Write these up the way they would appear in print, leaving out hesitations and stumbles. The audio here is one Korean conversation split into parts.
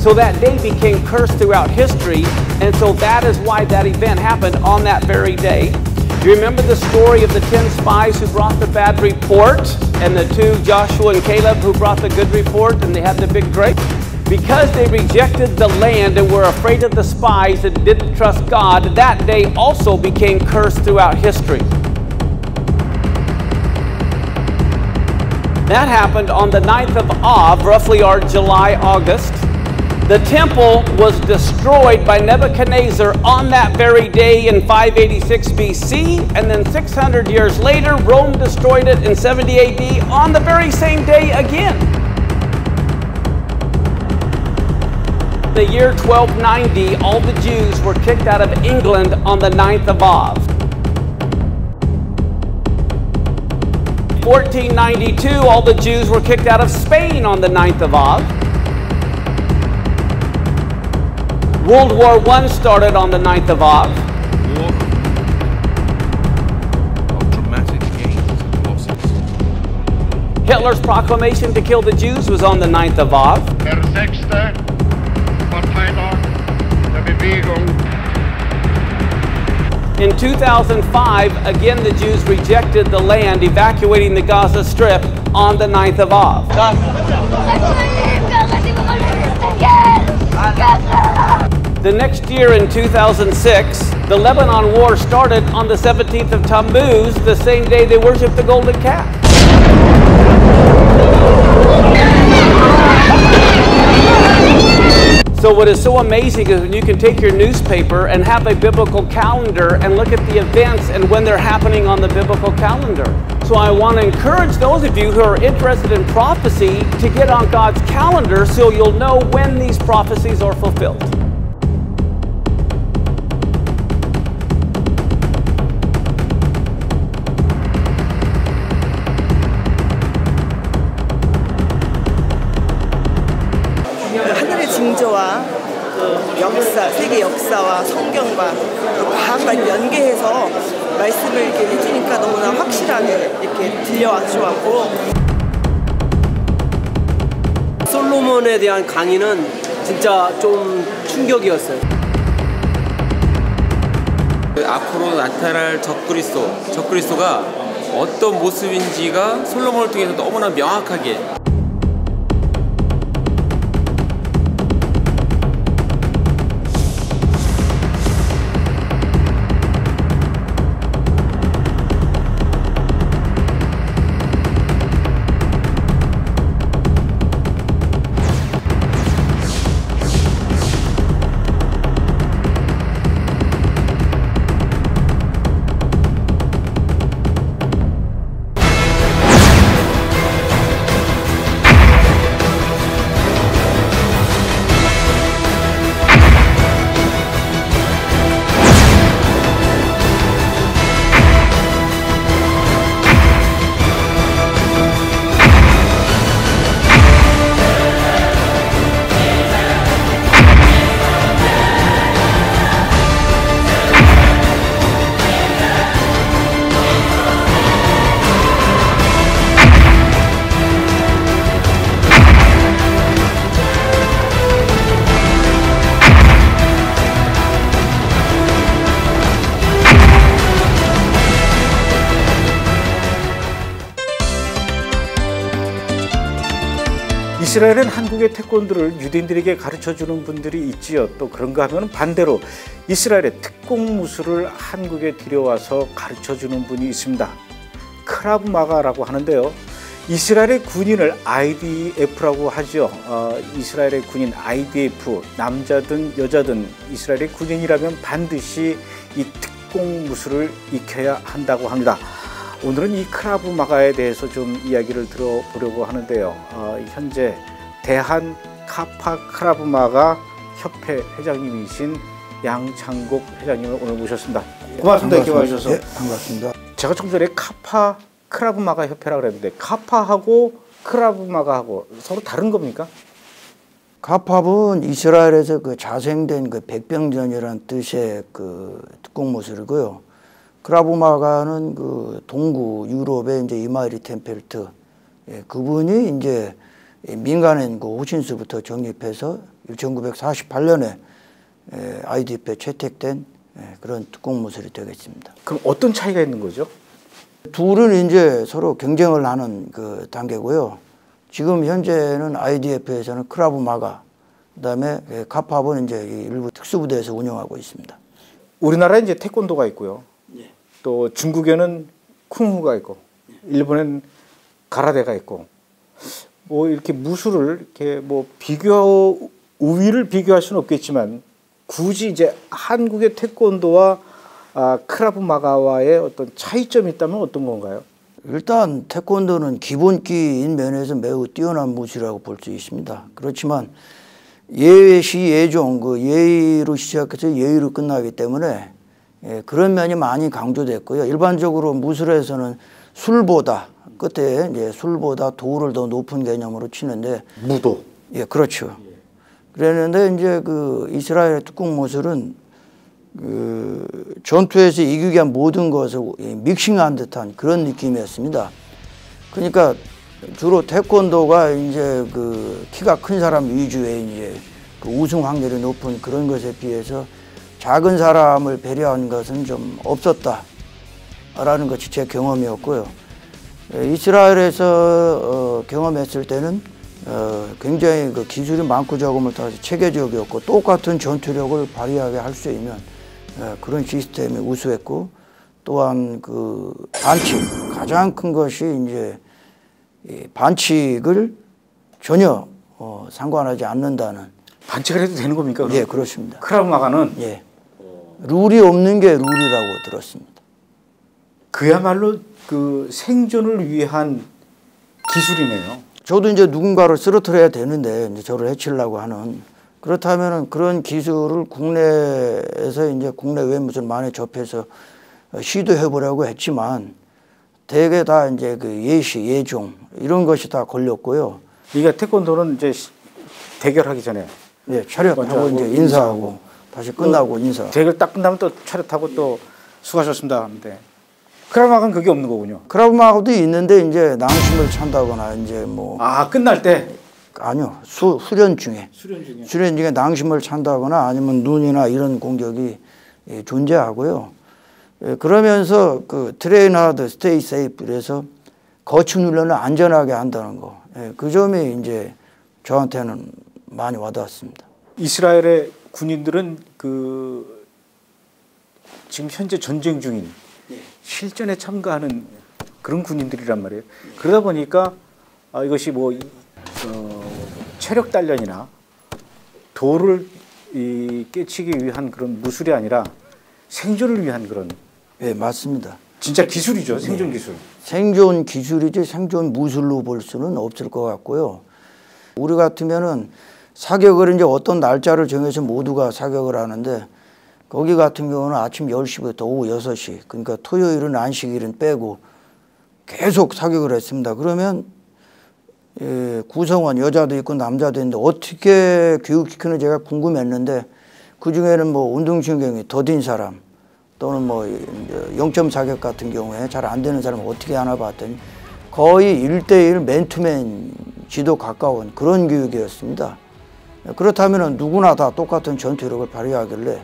So that day became cursed throughout history, and so that is why that event happened on that very day. You remember the story of the 10 spies who brought the bad report, and the 2, Joshua and Caleb, who brought the good report, and they had the big grape? Because they rejected the land and were afraid of the spies and didn't trust God, that day also became cursed throughout history. That happened on the 9th of Av, roughly our July, August. The temple was destroyed by Nebuchadnezzar on that very day in 586 BC, and then 600 years later, Rome destroyed it in 70 AD on the very same day again. The year 1290, all the Jews were kicked out of England on the 9th of Av. 1492, all the Jews were kicked out of Spain on the 9th of Av. World War I started on the 9th of Av. War of dramatic gains and losses. Hitler's proclamation to kill the Jews was on the 9th of Av. Der 6. Parteitag der Bewegung. In 2005, again the Jews rejected the land, evacuating the Gaza Strip on the 9th of Av. The next year in 2006, the Lebanon War started on the 17th of Tammuz, the same day they worshiped the golden calf. So what is so amazing is when you can take your newspaper and have a biblical calendar and look at the events and when they're happening on the biblical calendar. So I want to encourage those of you who are interested in prophecy to get on God's calendar so you'll know when these prophecies are fulfilled. 하늘의 징조와 역사, 세계 역사와 성경과 또 과학을 연계해서 말씀을 이렇게 해주니까 너무나 확실하게 이렇게 들려와 주었고. 솔로몬에 대한 강의는 진짜 좀 충격이었어요. 앞으로 나타날 적그리스도가 어떤 모습인지가 솔로몬을 통해서 너무나 명확하게 이스라엘은 한국의 태권도를 유대인들에게 가르쳐주는 분들이 있지요. 또 그런가 하면 반대로 이스라엘의 특공 무술을 한국에 들여와서 가르쳐주는 분이 있습니다. 크라브 마가라고 하는데요. 이스라엘의 군인을 IDF라고 하죠. 이스라엘의 군인 IDF, 남자든 여자든 이스라엘의 군인이라면 반드시 이 특공 무술을 익혀야 한다고 합니다. 오늘은 이 크라브 마가에 대해서 좀 이야기를 들어보려고 하는데요. 현재 대한 카파 크라브 마가 협회 회장님이신 양창국 회장님을 오늘 모셨습니다. 고맙습니다. 이렇게 와주셔서. 네, 반갑습니다. 제가 좀 전에 카파 크라브 마가 협회라고 그랬는데 카파하고 크라브 마가하고 서로 다른 겁니까? 카팝은 이스라엘에서 그 자생된 그 백병전이라는 뜻의 그 특공무술이고요. 크라브마가는 그 동구 유럽의 이제 이마리 템펠트, 그분이 이제 민간인 그 호신수부터 정립해서 1948년에 IDF에 채택된 그런 특공무술이 되겠습니다. 그럼 어떤 차이가 있는 거죠? 둘은 이제 서로 경쟁을 하는 그 단계고요. 지금 현재는 IDF에서는 크라브 마가, 그다음에 카팝은 이제 일부 특수부대에서 운영하고 있습니다. 우리나라에 이제 태권도가 있고요. 또 중국에는 쿵후가 있고, 일본엔 가라데가 있고, 뭐 이렇게 무술을 이렇게 뭐 우위를 비교할 수는 없겠지만 굳이 이제 한국의 태권도와 크라브 마가와의 어떤 차이점이 있다면 어떤 건가요? 일단 태권도는 기본기인 면에서 매우 뛰어난 무술이라고 볼 수 있습니다. 그렇지만 예시 예종 그 예의로 시작해서 예의로 끝나기 때문에 그런 면이 많이 강조됐고요. 일반적으로 무술에서는 술보다 끝에 이제 술보다 도를 더 높은 개념으로 치는데 무도. 예, 그렇죠. 그랬는데 이제 그 이스라엘의 특공 무술은 그 전투에서 이기기 위한 모든 것을 믹싱한 듯한 그런 느낌이었습니다. 그러니까 주로 태권도가 이제 그 키가 큰 사람 위주의 이제 그 우승 확률이 높은 그런 것에 비해서 작은 사람을 배려한 것은 좀 없었다라는 것이 제 경험이었고요. 이스라엘에서 경험했을 때는 굉장히 그 기술이 많고 적음을 따라서 체계적이었고 똑같은 전투력을 발휘하게 할 수 있는 그런 시스템이 우수했고, 또한 그 반칙, 가장 큰 것이 이제 반칙을 전혀 상관하지 않는다는. 반칙을 해도 되는 겁니까? 예, 그렇습니다. 크라브 마가는 예, 룰이 없는 게 룰이라고 들었습니다. 그야말로 그 생존을 위한 기술이네요. 저도 이제 누군가를 쓰러뜨려야 되는데 이제 저를 해치려고 하는, 그렇다면은 그런 기술을 국내에서 이제 국내외 무슨 많이 접해서 시도해 보려고 했지만 대개 다 이제 그 예시 예종 이런 것이 다 걸렸고요. 이게 태권도는 이제 대결하기 전에 차렷하고 이제 인사하고 다시 끝나고 인사. 대결 딱 끝나면 또 차렷하고 또 수고하셨습니다 하는데, 크라브 마가는 그게 없는 거군요. 크라브 마가도 있는데 이제 낭심을 찬다거나 이제 뭐 끝날 때. 아니요, 수련 중에 낭심을 찬다거나 아니면 눈이나 이런 공격이 존재하고요. 그러면서 그 트레인 하드, 스테이 세이프, 그래서 거친 훈련을 안전하게 한다는 거, 그 점이 이제 저한테는 많이 와닿았습니다. 이스라엘의 군인들은 그 지금 현재 전쟁 중인 실전에 참가하는 그런 군인들이란 말이에요. 그러다 보니까 이것이 뭐 체력 단련이나 도를 깨치기 위한 그런 무술이 아니라 생존을 위한 그런. 네, 맞습니다. 진짜 기술이죠, 생존 기술. 생존 기술이지 생존 무술로 볼 수는 없을 것 같고요. 우리 같으면은 사격을 이제 어떤 날짜를 정해서 모두가 사격을 하는데, 거기 같은 경우는 아침 10시부터 오후 6시, 그러니까 토요일은 안식일은 빼고 계속 사격을 했습니다. 그러면 구성원 여자도 있고 남자도 있는데 어떻게 교육시키는 제가 궁금했는데, 그중에는 뭐 운동신경이 더딘 사람 또는 뭐 0점 사격 같은 경우에 잘 안 되는 사람을 어떻게 하나 봤더니 거의 1대1 맨투맨 지도 가까운 그런 교육이었습니다. 그렇다면 누구나 다 똑같은 전투력을 발휘하길래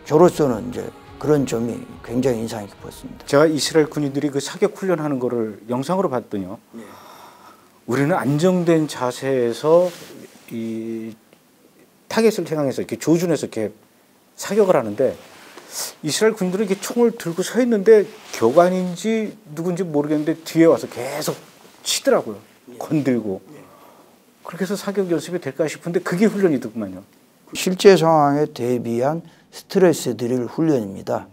저로서는 이제 그런 점이 굉장히 인상이 깊었습니다. 제가 이스라엘 군인들이 그 사격 훈련하는 거를 영상으로 봤더니요. 우리는 안정된 자세에서 이 타겟을 향해서 이렇게 조준해서 이렇게 사격을 하는데, 이스라엘 군인들은 이렇게 총을 들고 서 있는데 교관인지 누군지 모르겠는데 뒤에 와서 계속 치더라고요. 건들고. 그렇게 해서 사격 연습이 될까 싶은데 그게 훈련이더구만요. 실제 상황에 대비한 스트레스 드릴 훈련입니다.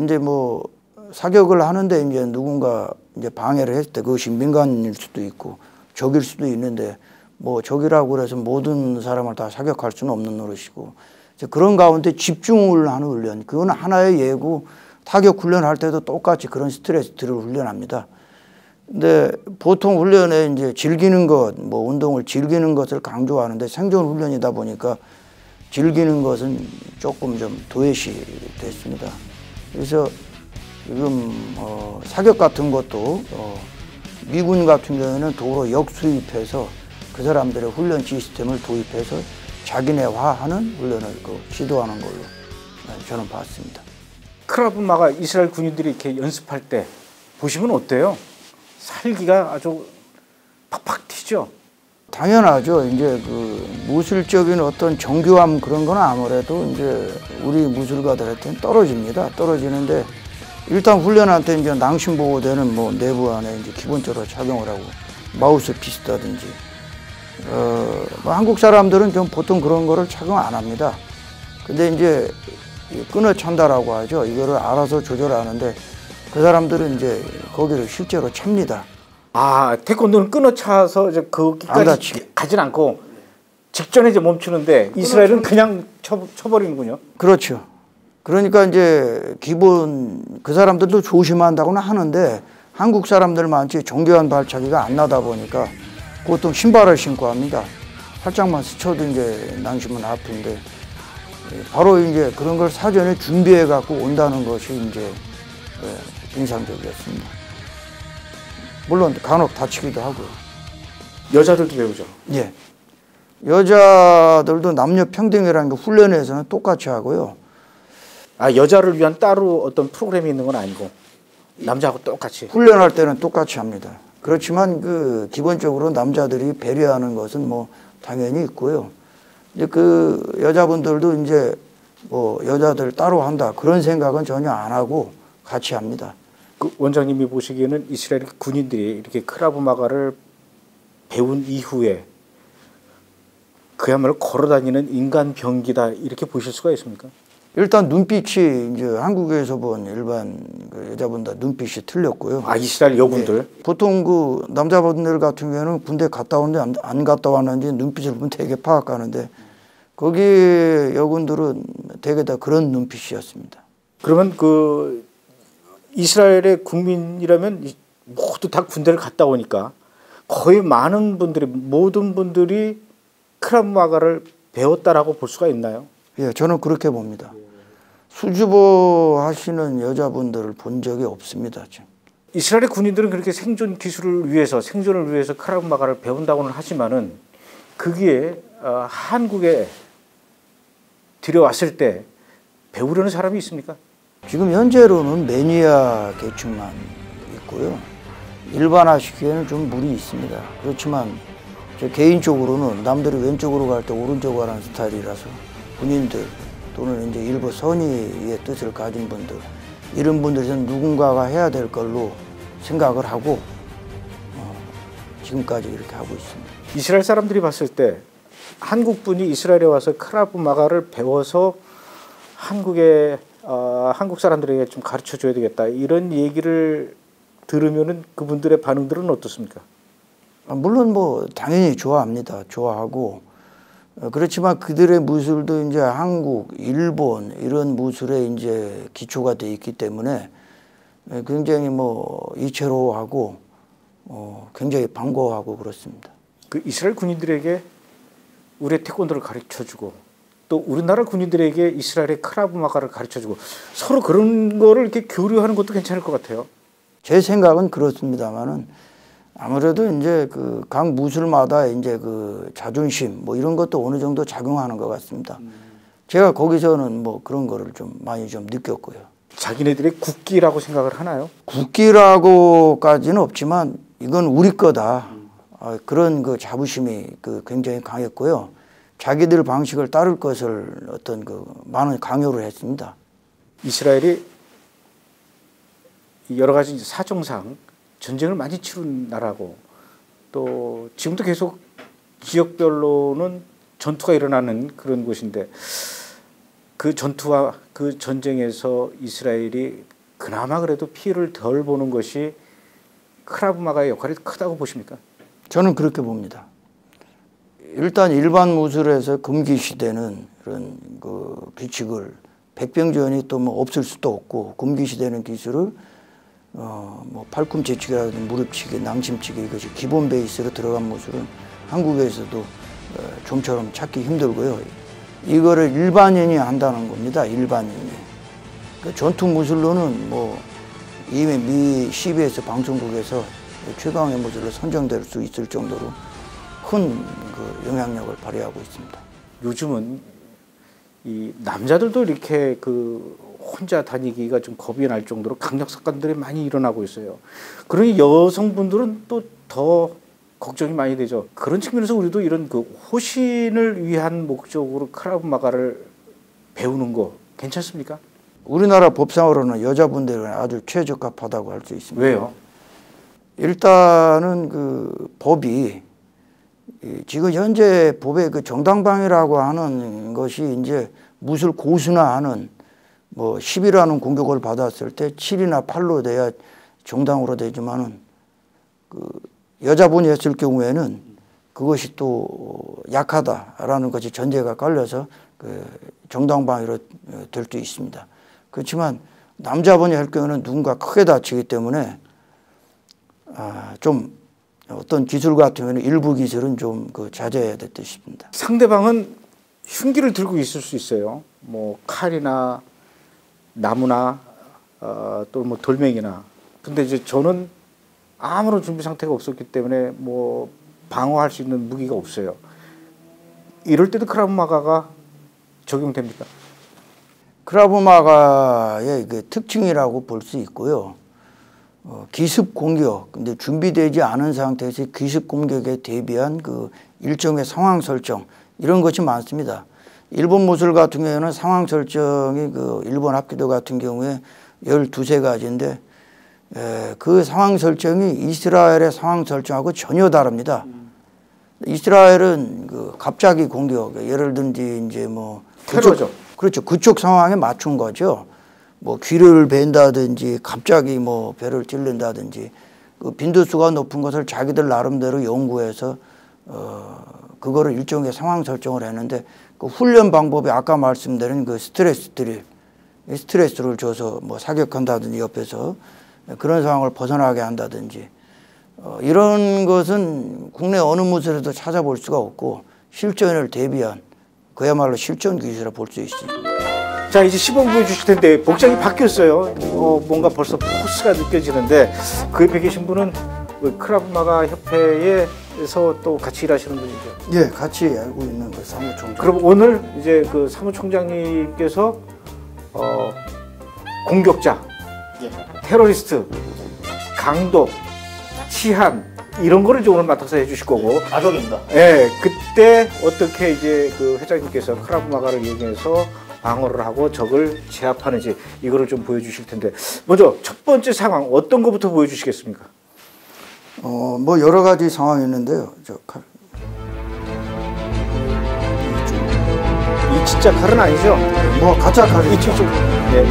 이제 뭐 사격을 하는데 이제 누군가 이제 방해를 했을 때 그것이 민간인일 수도 있고 적일 수도 있는데, 뭐 적이라고 해서 모든 사람을 다 사격할 수는 없는 노릇이고, 그런 가운데 집중을 하는 훈련, 그건 하나의 예고, 타격 훈련할 때도 똑같이 그런 스트레스 드릴 훈련합니다. 근데 보통 훈련에 이제 즐기는 것, 뭐 운동을 즐기는 것을 강조하는데 생존 훈련이다 보니까 즐기는 것은 조금 좀 도외시 됐습니다. 그래서 지금 사격 같은 것도 미군 같은 경우에는 도로 역수입해서 그 사람들의 훈련 시스템을 도입해서 자기네화하는 훈련을 지도하는 걸로 저는 봤습니다. 크라브 마가 이스라엘 군인들이 이렇게 연습할 때 보시면 어때요? 살기가 아주 팍팍 튀죠? 당연하죠. 이제 그 무술적인 어떤 정교함 그런 건 아무래도 이제 우리 무술가들한테는 떨어집니다. 떨어지는데 일단 훈련한테 이제 낭심보호대는 뭐 내부 안에 이제 기본적으로 착용을 하고 마우스 피스라든지 뭐 한국 사람들은 좀 보통 그런 거를 착용 안 합니다. 근데 이제 끊어 찬다라고 하죠. 이거를 알아서 조절하는데 그 사람들은 이제 거기를 실제로 찹니다. 아, 태권도는 끊어 차서 이제 거기까지 가진 않고 직전에 이제 멈추는데 이스라엘은 그냥 쳐버리는군요. 그렇죠. 그러니까 이제 기본 그 사람들도 조심한다고는 하는데 한국 사람들만치 정교한 발차기가 안 나다 보니까 보통 신발을 신고 합니다. 살짝만 스쳐도 이제 낭심은 아픈데 바로 이제 그런 걸 사전에 준비해 갖고 온다는 것이 이제 인상적이었습니다. 물론 간혹 다치기도 하고요. 여자들도 배우죠? 예. 여자들도 남녀 평등이라는 게 훈련에서는 똑같이 하고요. 아, 여자를 위한 따로 어떤 프로그램이 있는 건 아니고 남자하고 똑같이? 훈련할 때는 똑같이 합니다. 그렇지만 그 기본적으로 남자들이 배려하는 것은 뭐 당연히 있고요. 이제 그 여자분들도 이제 뭐 여자들 따로 한다 그런 생각은 전혀 안 하고 같이 합니다. 그 원장님이 보시기에는 이스라엘 군인들이 이렇게 크라브 마가를 배운 이후에 그야말로 걸어다니는 인간 병기다 이렇게 보실 수가 있습니까? 일단 눈빛이 이제 한국에서 본 일반 그 여자분들 눈빛이 틀렸고요. 아, 이스라엘 여군들? 예. 보통 그 남자분들 같은 경우는 군대 갔다 왔는지 안 갔다 왔는지 눈빛을 보면 되게 파악하는데 거기 여군들은 되게 다 그런 눈빛이었습니다. 그러면 그 이스라엘의 국민이라면 모두 다 군대를 갔다 오니까 거의 많은 분들이 모든 분들이 크라브 마가를 배웠다라고 볼 수가 있나요? 예, 저는 그렇게 봅니다. 수주보 하시는 여자분들을 본 적이 없습니다. 지금. 이스라엘의 군인들은 그렇게 생존을 위해서 크라브 마가를 배운다고는 하지만은 그게 한국에 들여왔을 때 배우려는 사람이 있습니까? 지금 현재로는 매니아 계층만 있고요. 일반화시키기에는 좀 무리 있습니다. 그렇지만 저 개인적으로는 남들이 왼쪽으로 갈 때 오른쪽으로 가는 스타일이라서 군인들 또는 이제 일부 선의의 뜻을 가진 분들 이런 분들은 누군가가 해야 될 걸로 생각을 하고 지금까지 이렇게 하고 있습니다. 이스라엘 사람들이 봤을 때 한국 분이 이스라엘에 와서 크라브 마가를 배워서 한국 사람들에게 좀 가르쳐 줘야 되겠다 이런 얘기를 들으면은 그분들의 반응들은 어떻습니까? 물론 뭐 당연히 좋아합니다. 좋아하고 그렇지만 그들의 무술도 이제 한국, 일본 이런 무술에 이제 기초가 돼 있기 때문에 굉장히 뭐 이채로하고 굉장히 반가워하고 그렇습니다. 그 이스라엘 군인들에게 우리의 태권도를 가르쳐주고 또 우리나라 군인들에게 이스라엘의 크라브 마가를 가르쳐주고 서로 그런 거를 이렇게 교류하는 것도 괜찮을 것 같아요. 제 생각은 그렇습니다만은 아무래도 이제 그 각 무술마다 이제 그 자존심 뭐 이런 것도 어느 정도 작용하는 것 같습니다. 제가 거기서는 뭐 그런 거를 좀 많이 좀 느꼈고요. 자기네들의 국기라고 생각을 하나요? 국기라고까지는 없지만 이건 우리 거다. 그런 그 자부심이 그 굉장히 강했고요. 자기들 방식을 따를 것을 어떤 그 많은 강요를 했습니다. 이스라엘이 여러 가지 사정상 전쟁을 많이 치른 나라고 또 지금도 계속 지역별로는 전투가 일어나는 그런 곳인데 그 전투와 그 전쟁에서 이스라엘이 그나마 그래도 피해를 덜 보는 것이 크라브 마가의 역할이 크다고 보십니까? 저는 그렇게 봅니다. 일단 일반 무술에서 금기 시대는 그런 그 규칙을 백병전이 또 뭐 없을 수도 없고 금기 시대는 기술을 뭐 팔꿈치치기라든지 무릎치기, 낭심치기 이것이 기본 베이스로 들어간 무술은 한국에서도 좀처럼 찾기 힘들고요. 이거를 일반인이 한다는 겁니다. 일반인이. 그 전투 무술로는 뭐 이미 미 CBS 방송국에서 최강의 모델로 선정될 수 있을 정도로 큰 그 영향력을 발휘하고 있습니다. 요즘은 이 남자들도 이렇게 그 혼자 다니기가 좀 겁이 날 정도로 강력 사건들이 많이 일어나고 있어요. 그러니 여성분들은 또 더 걱정이 많이 되죠. 그런 측면에서 우리도 이런 그 호신을 위한 목적으로 크라브 마가를 배우는 거 괜찮습니까? 우리나라 법상으로는 여자분들은 아주 최적합하다고 할 수 있습니다. 왜요? 일단은 그 법이 지금 현재 법의 그 정당방위라고 하는 것이 이제 무술 고수나 뭐 10이라는 공격을 받았을 때 7이나 8로 돼야 정당으로 되지만은 그 여자분이 했을 경우에는 그것이 또 약하다라는 것이 전제가 깔려서 그 정당방위로 될 수 있습니다. 그렇지만 남자분이 할 경우는 누군가 크게 다치기 때문에 좀 어떤 기술 같은 경우는 일부 기술은 좀 그 자제해야 될 듯 싶습니다. 상대방은 흉기를 들고 있을 수 있어요. 뭐 칼이나 나무나 또 뭐 돌멩이나. 근데 이제 저는 아무런 준비 상태가 없었기 때문에 뭐 방어할 수 있는 무기가 없어요. 이럴 때도 크라브 마가가 적용됩니까? 크라브 마가의 그 특징이라고 볼 수 있고요. 기습 공격, 근데 준비되지 않은 상태에서 기습 공격에 대비한 그 일종의 상황 설정 이런 것이 많습니다. 일본 무술 같은 경우에는 상황 설정이 그 일본 합기도 같은 경우에 12~13가지인데 그 상황 설정이 이스라엘의 상황 설정하고 전혀 다릅니다. 이스라엘은 그 갑자기 공격, 예를 들든지 이제 뭐 테러죠. 그렇죠. 그쪽 상황에 맞춘 거죠. 뭐 귀를 벤다든지 갑자기 뭐 배를 찔른다든지 그 빈도수가 높은 것을 자기들 나름대로 연구해서 그거를 일종의 상황 설정을 했는데 그 훈련 방법이 아까 말씀드린 그 스트레스 드릴, 스트레스를 줘서 뭐 사격한다든지 옆에서 그런 상황을 벗어나게 한다든지 이런 것은 국내 어느 무술에도 찾아볼 수가 없고 실전을 대비한 그야말로 실전 기술이라 볼 수 있습니다. 자, 이제 시범 보여주실 텐데 복장이 바뀌었어요. 뭔가 벌써 포스가 느껴지는데 그 옆에 계신 분은 크라브 마가 협회에서 또 같이 일하시는 분이죠. 예, 같이 알고 있는 그 사무총장. 그럼 오늘 이제 그 사무총장님께서 공격자, 테러리스트, 강도, 치안 이런 거를 이제 오늘 맡아서 해주실 거고. 악역입니다. 예, 그때 어떻게 이제 그 회장님께서 크라브 마가를 이용해서 방어를 하고 적을 제압하는지 이거를 좀 보여주실 텐데 먼저 첫 번째 상황 어떤 거부터 보여주시겠습니까? 뭐 여러 가지 상황이 있는데요. 이 진짜 칼은 아니죠? 뭐 가짜 칼이 이쪽 좀. 예.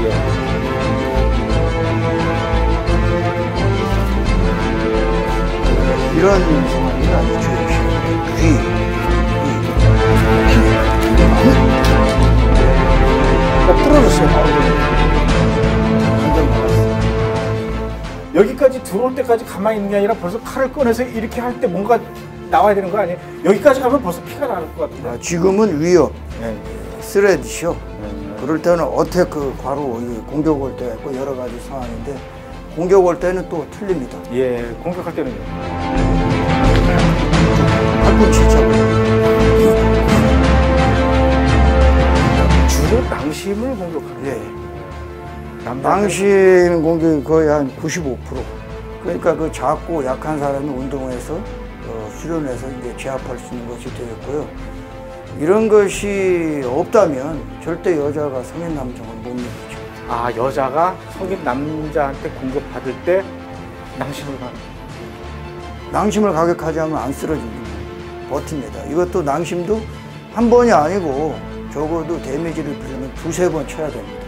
이런 상황이 아니죠. 부러졌어요. 완전 나갔어요. 여기까지 들어올 때까지 가만히 있는 게 아니라 벌써 칼을 꺼내서 이렇게 할 때 뭔가 나와야 되는 거 아니에요? 여기까지 가면 벌써 피가 나는 것 같은데. 지금은 위협, 네. 스레드쇼. 그럴 때는 어태크 바로 공격 올 때 있고 여러 가지 상황인데 공격 올 때는 또 틀립니다. 예, 공격할 때는요. 팔꿈치죠. 주로 낭심을 공격하는. 예. 낭심 공격이 거의 한 95%. 그러니까 그 작고 약한 사람이 운동해서 수련해서 이제 제압할 수 있는 것이 되겠고요. 이런 것이 없다면 절대 여자가 성인 남성을 못 이기죠. 아, 여자가 성인 남자한테 공격받을 때 낭심을 가는. 낭심을 가격하지 않으면 안 쓰러집니다. 버팁니다. 이것도 낭심도 한 번이 아니고 적어도 데미지를 입히려면 2~3번 쳐야 됩니다.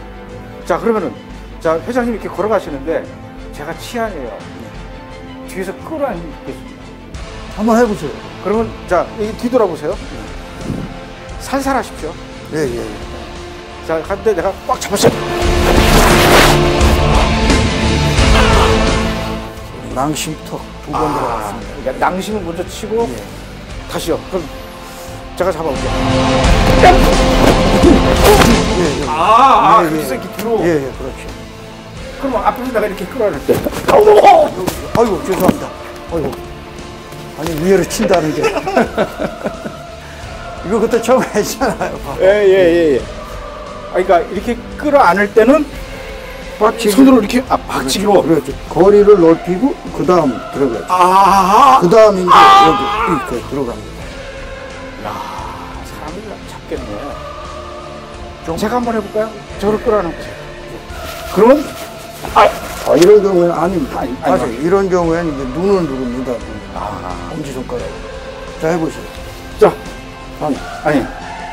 자, 그러면은 자, 회장님 이렇게 걸어가시는데 제가 치안이에요. 네. 뒤에서 끌어안겠습니다. 한번 해보세요. 그러면 자, 여기 뒤돌아보세요. 살살하십시오. 예, 예. 자, 갔는데 내가 꽉 잡았어요. 낭심 턱 2번 들어갔습니다. 그러니까 낭심을 먼저 치고 다시요. 그럼 제가 잡아볼게요. 그래서 이렇게 들어. 예, 그렇죠. 그럼 앞에서 내가 이렇게 끌어낼 때. 아이고, 죄송합니다. 어이구. 아니, 위에로 친다는 게. 이거 그때 처음 했잖아요. 예. 그러니까 이렇게 끌어안을 때는 박치기. 손으로 이렇게 박치기로. 그렇죠. 거리를 넓히고 그 다음 들어가죠. 그 다음 이제 여기 이렇게 들어갑니다. 사람이 잡겠네. 제가 한번 해볼까요? 저를 끌어안는 거죠. 그러면 이런 경우에는 아닙니다. 아니, 맞아요. 이런 경우에는 이제 눈을 누릅니다. 엄지손가락으로. 자, 해보세요. 자, 아니,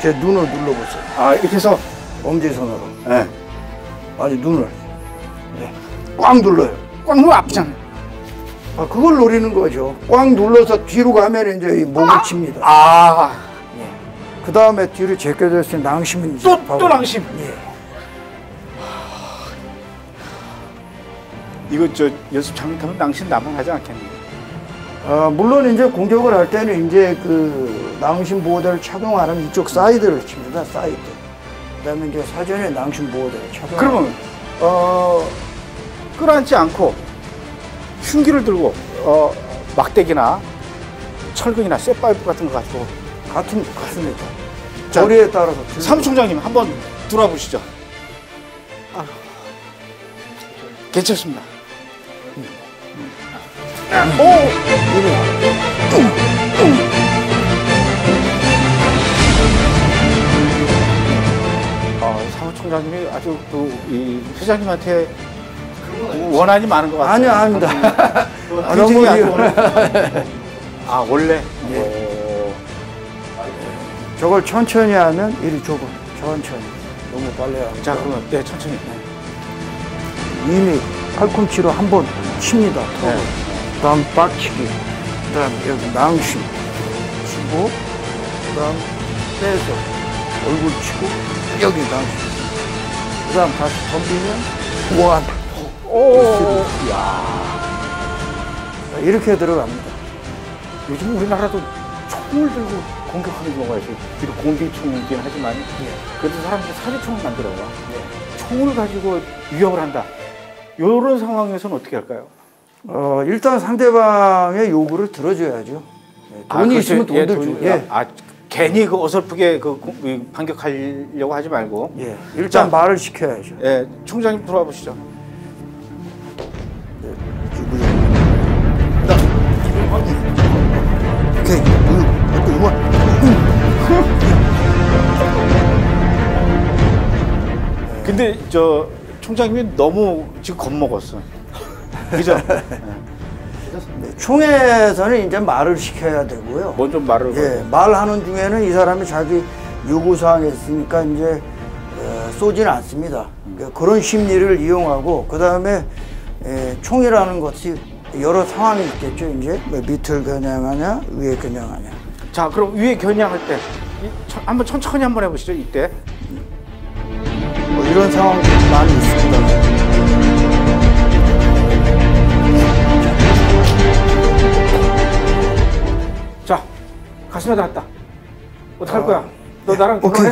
제 눈을 눌러보세요. 이렇게 해서 엄지손으로. 네. 아니, 눈을. 네. 꽉 눌러요. 꽉 누르면 아프잖아요. 그걸 노리는 거죠. 꽉 눌러서 뒤로 가면 이제 이 목을 칩니다. 그 다음에 뒤로 제껴졌을 때 낭심은 이제 또 낭심. 예. 이거 저 연습 잘못하면 낭심 나만 하지 않겠니? 물론 이제 공격을 할 때는 이제 그 낭심 보호대를 착용하는 이쪽 사이드를 칩니다. 사이드. 그다음에 이제 사전에 낭심 보호대를 착용. 그러면 끌어안지 않고 흉기를 들고 막대기나 철근이나 쇠파이프 같은 거 가지고 같습니다. 거리에 따라서. 사무총장님 한번 들어보시죠. 괜찮습니다. 사무총장님이 아주 이 회장님한테 원한이 많은 것 같아요. 아닙니다. 굉장히 아주 원래. 저걸 천천히 하면 일이 조금 천천히. 너무 빨리 하면. 자, 그러면 천천히. 이미 팔꿈치로 한 번 칩니다. 그 다음 빡치기, 그 다음 여기 낭심 치고, 그 다음 빼서 얼굴 치고, 여기 낭심. 그 다음 다시 덤비면, 우와. 이렇게 들어갑니다. 요즘 우리나라도 총을 들고 공격하는 경우가 있어요. 비록 공기총이긴 하지만, 그래도 사람들이 사기총을 만들어요. 총을 가지고 위협을 한다. 이런 상황에서는 어떻게 할까요? 일단 상대방의 요구를 들어줘야죠. 돈이 있으면 돈을 주고. 괜히 그 어설프게 반격하려고 하지 말고. 일단 말을 시켜야죠. 총장님 들어와 보시죠. 오케이. 근데 저 총장님이 너무 지금 겁먹었어. 그죠? 총에서는 이제 말을 시켜야 되고요. 먼저 말을. 말하는 중에는 이 사람이 자기 요구사항이 있으니까 이제 쏘지는 않습니다. 그런 심리를 이용하고, 그 다음에 총이라는 것이 여러 상황이 있겠죠. 이제 밑을 겨냥하냐, 위에 겨냥하냐. 자, 그럼 위에 겨냥할 때 한번 천천히 한번 해보시죠. 이때. 이런 상황도 많이 있습니다. 자, 가슴에 닿았다. 어떡할 거야? 너 나랑 결혼해?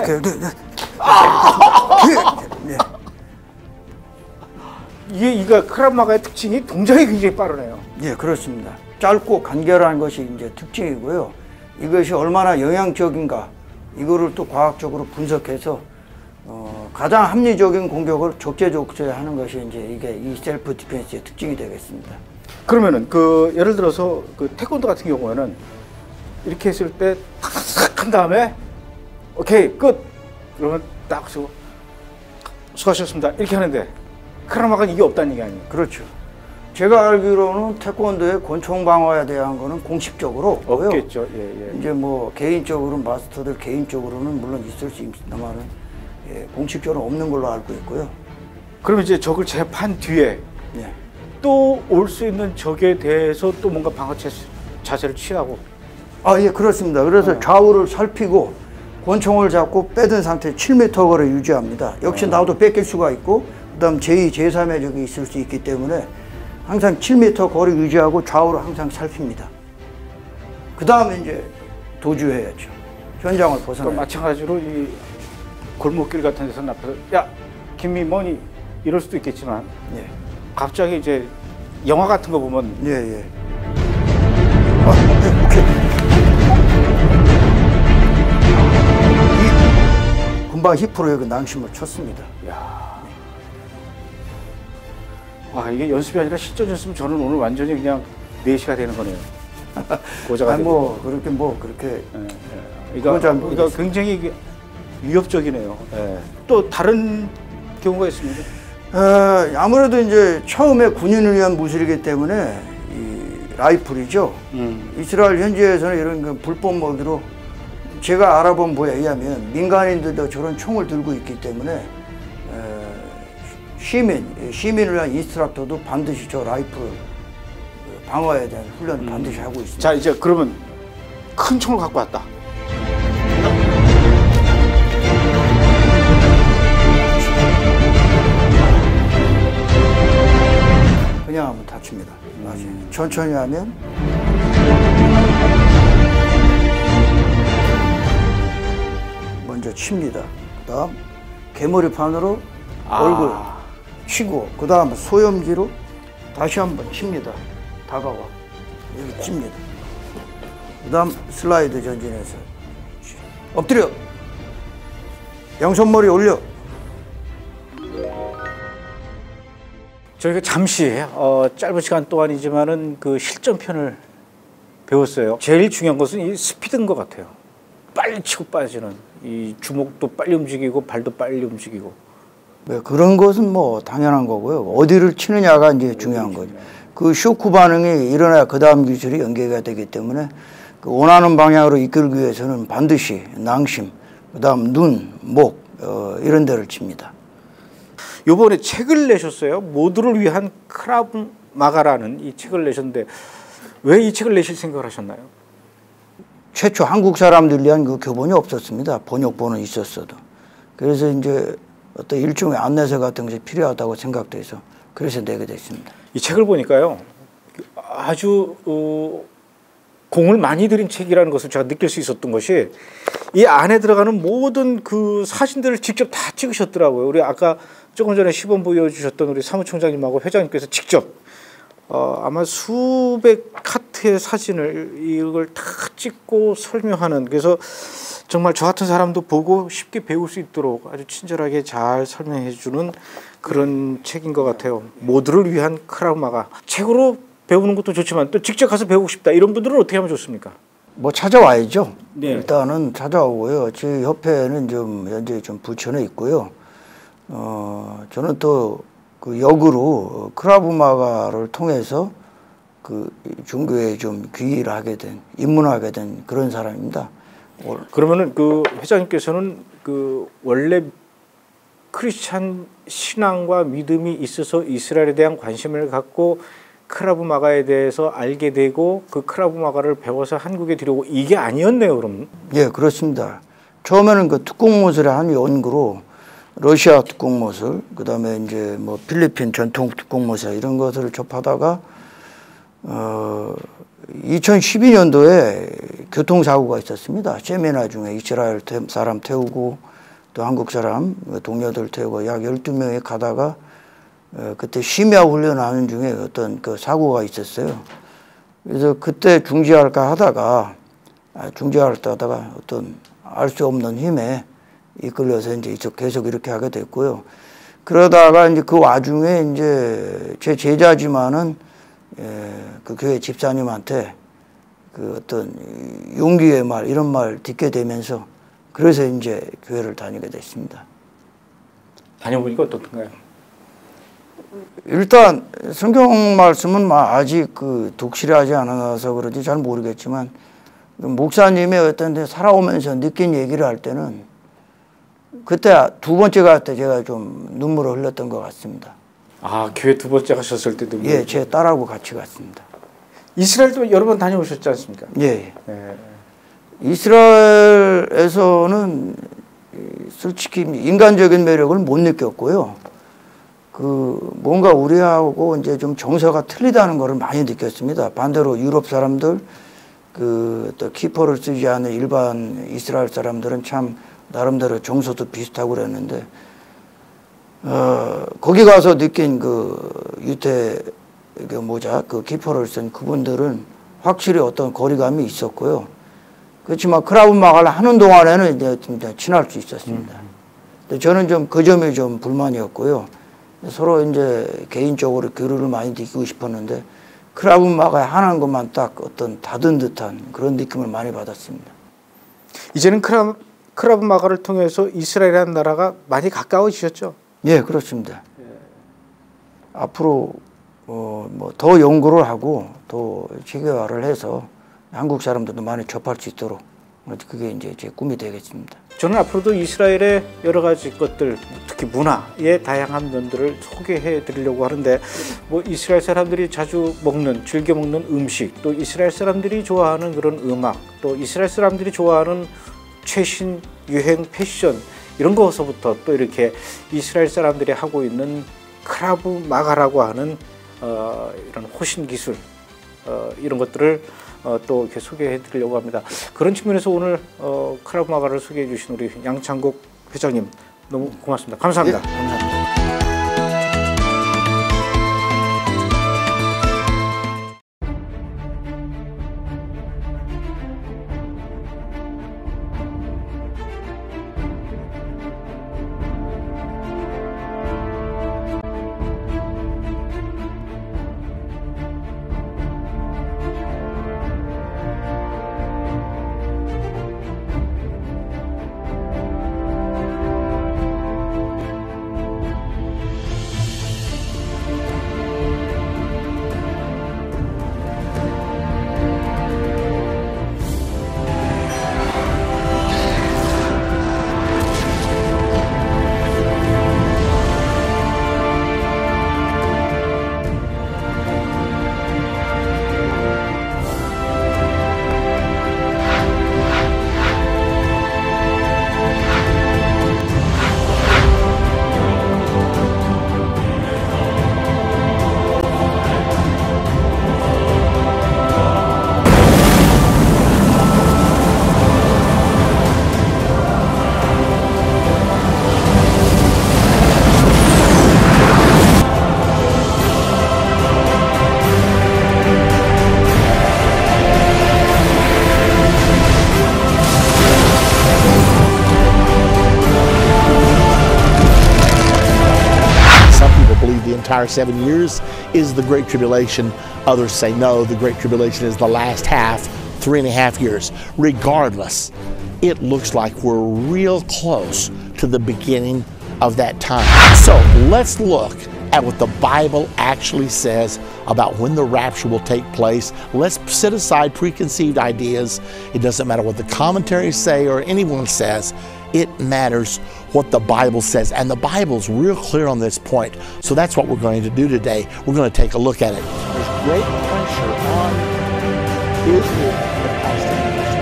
오케이. 이게 크라브마가의 특징이 동작이 굉장히 빠르네요. 그렇습니다. 짧고 간결한 것이 이제 특징이고요. 이것이 얼마나 영향적인가, 이거를 또 과학적으로 분석해서 가장 합리적인 공격을 적재적소에 것이 이제 이게 이 셀프 디펜스의 특징이 되겠습니다. 그러면은 예를 들어서 태권도 같은 경우에는 이렇게 했을 때 탁탁 한 다음에 오케이 끝 그러면 딱 쓰고 수고하셨습니다 이렇게 하는데 크라브마가는 이게 없다는 얘기 아니에요? 그렇죠. 제가 알기로는 태권도의 권총 방어에 대한 거는 공식적으로 없고요. 없겠죠. 이제 뭐 개인적으로 마스터들 개인적으로는 물론 있을 수 있습니다만은 공식적으로 없는 걸로 알고 있고요. 그러면 이제 적을 제압한 뒤에 또 올 수 있는 적에 대해서 또 뭔가 방어 자세를 취하고. 그렇습니다. 그래서 좌우를 살피고 권총을 잡고 빼든 상태 7m 거리 유지합니다. 역시 나도 뺏길 수가 있고, 그다음 제2, 제3의 적이 있을 수 있기 때문에 항상 7m 거리 유지하고 좌우를 항상 살핍니다. 그 다음에 이제 도주해야죠. 현장을 벗어나요. 마찬가지로 이 골목길 같은 데서 나타서 야 김이 뭐니 이럴 수도 있겠지만 갑자기 이제 영화 같은 거 보면 상당한 히프로 그 낭심을 쳤습니다. 와, 이게 연습이 아니라 실전이었으면 저는 오늘 완전히 그냥 4시가 되는 거네요. 고자가 아니, 뭐 그렇게 그러니까 굉장히 이게 위협적이네요. 예. 또 다른 경우가 있습니다. 아무래도 이제 처음에 군인을 위한 무술이기 때문에 이 라이플이죠. 이스라엘 현지에서는 이런 그 불법 무기로 제가 알아본 바에 의하면 민간인들도 저런 총을 들고 있기 때문에 시민을 위한 인스트럭터도 반드시 저 라이플을 방어해야 되는 훈련을 반드시 하고 있습니다. 자, 이제 그러면 큰 총을 갖고 왔다. 그냥 하면 다칩니다. 천천히 하면 먼저 칩니다. 그 다음 개머리판으로 얼굴 치고 그 다음 소염기로 다시 한번 칩니다. 다가와 여기 칩니다. 그 다음 슬라이드 전진해서 엎드려 양손머리 올려. 저희가 잠시 짧은 시간 동안이지만은 그 실전편을 배웠어요. 제일 중요한 것은 이 스피드인 것 같아요. 빨리 치고 빠지는 이 주먹도 빨리 움직이고 발도 빨리 움직이고. 네, 그런 것은 뭐 당연한 거고요. 어디를 치느냐가 이제 중요한 거죠. 그 쇼크 반응이 일어나야 그 다음 기술이 연계가 되기 때문에 그 원하는 방향으로 이끌기 위해서는 반드시 낭심, 그 다음 눈, 목 이런 데를 칩니다. 요번에 책을 내셨어요. 모두를 위한 크라브 마가라는 이 책을 내셨는데 왜 이 책을 내실 생각을 하셨나요? 최초 한국 사람들 위한 그 교본이 없었습니다. 번역본은 있었어도. 그래서 이제 어떤 일종의 안내서 같은 것이 필요하다고 생각돼서 그래서 내게 됐습니다. 이 책을 보니까요. 아주 공을 많이 들인 책이라는 것을 제가 느낄 수 있었던 것이 이 안에 들어가는 모든 그 사진들을 직접 다 찍으셨더라고요. 우리 아까 조금 전에 시범 보여주셨던 우리 사무총장님하고 회장님께서 직접 아마 수백 카트의 사진을 이걸 다 찍고 설명하는, 그래서 정말 저 같은 사람도 보고 쉽게 배울 수 있도록 아주 친절하게 잘 설명해 주는 그런 책인 것 같아요. 모두를 위한 크라브 마가. 책으로 배우는 것도 좋지만 또 직접 가서 배우고 싶다 이런 분들은 어떻게 하면 좋습니까? 뭐 찾아와야죠. 네. 일단은 찾아오고요. 저희 협회는 좀 현재 좀 부천에 있고요. 저는 또 그 역으로 크라브 마가를 통해서 그 종교에 좀 귀의를 하게 된, 입문하게 된 그런 사람입니다. 그러면은 그 회장님께서는 그 원래 크리스찬 신앙과 믿음이 있어서 이스라엘에 대한 관심을 갖고 크라브 마가에 대해서 알게 되고 그 크라브 마가를 배워서 한국에 들여오고 이게 아니었네요, 그럼? 예, 그렇습니다. 처음에는 그 특공무술의 한 연구로 러시아 특공무술, 그 다음에 이제 뭐 필리핀 전통 특공무술 이런 것을 접하다가 2012년도에 교통사고가 있었습니다. 세미나 중에 이스라엘 사람 태우고 또 한국 사람 동료들 태우고 약 12명이 가다가 그때 심야 훈련하는 중에 어떤 그 사고가 있었어요. 그래서 그때 중지할까 하다가 어떤 알 수 없는 힘에 이끌려서 이제 계속 이렇게 하게 됐고요. 그러다가 이제 그 와중에 이제 제 제자지만은 그 교회 집사님한테 그 어떤 용기의 말 이런 말 듣게 되면서 그래서 이제 교회를 다니게 됐습니다. 다녀보니까 어떻던가요? 일단 성경 말씀은 아직 그 독실하지 않아서 그런지 잘 모르겠지만 목사님의 어떤 데 살아오면서 느낀 얘기를 할 때는 그때 두 번째 갈 때 제가 좀 눈물을 흘렸던 것 같습니다. 아, 교회 두 번째 가셨을 때도? 예, 제 딸하고 같이 갔습니다. 이스라엘도 여러 번 다녀오셨지 않습니까? 예. 네. 이스라엘에서는 솔직히 인간적인 매력을 못 느꼈고요. 그 뭔가 우리하고 이제 좀 정서가 틀리다는 것을 많이 느꼈습니다. 반대로 유럽 사람들, 그 또 키퍼를 쓰지 않는 일반 이스라엘 사람들은 참 나름대로 정서도 비슷하고 그랬는데 거기 가서 느낀 그 유태 그 모자 그 키퍼를 쓴 그분들은 확실히 어떤 거리감이 있었고요. 그렇지만 크라브 마가를 하는 동안에는 이제 좀 친할 수 있었습니다. 근데 저는 좀 그 점이 좀 불만이었고요. 서로 이제 개인적으로 교류를 많이 느끼고 싶었는데 크라브마가 하나인 것만 딱 어떤 닫은 듯한 그런 느낌을 많이 받았습니다. 이제는 크라브마가를 통해서 이스라엘이라는 나라가 많이 가까워지셨죠? 예, 그렇습니다. 앞으로 더 연구를 하고 더 체계화를 해서 한국 사람들도 많이 접할 수 있도록 그게 이제 제 꿈이 되겠습니다. 저는 앞으로도 이스라엘의 여러 가지 것들, 특히 문화의 다양한 면들을 소개해 드리려고 하는데, 뭐 이스라엘 사람들이 자주 먹는, 즐겨 먹는 음식, 또 이스라엘 사람들이 좋아하는 그런 음악, 또 이스라엘 사람들이 좋아하는 최신 유행 패션, 이런 것서부터 또 이렇게 이스라엘 사람들이 하고 있는 크라브마가라고 하는 이런 호신 기술, 이런 것들을 또 이렇게 소개해 드리려고 합니다. 그런 측면에서 오늘 크라브마가를 소개해 주신 우리 양창국 회장님 너무 고맙습니다. 감사합니다. 네, 감사합니다. Entire 7 years is the Great Tribulation. Others say no, the Great Tribulation is the last half, 3.5 years. Regardless, it looks like we're real close to the beginning of that time. So let's look at what the Bible actually says about when the rapture will take place. Let's set aside preconceived ideas. It doesn't matter what the commentaries say or anyone says. It matters what the Bible says, and the Bible's real clear on this point. So that's what we're going to do today. We're going to take a look at it. There's great pressure on Israel, the Palestinians.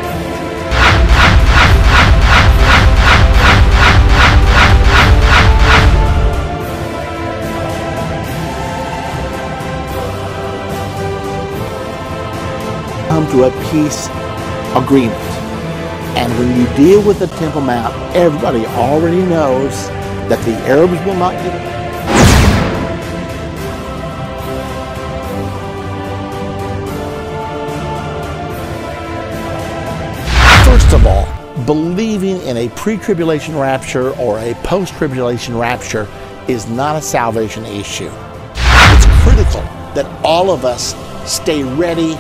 Come to a peace agreement. And when you deal with the Temple Mount, everybody already knows that the Arabs will not get it. First of all, believing in a pre-tribulation rapture or a post-tribulation rapture is not a salvation issue. It's critical that all of us stay ready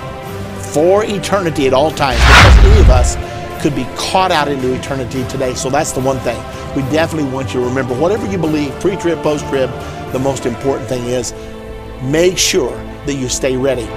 for eternity at all times, because any of us could be caught out into eternity today. So that's the one thing we definitely want you to remember. Whatever you believe, pre-trib, post-trib, the most important thing is make sure that you stay ready.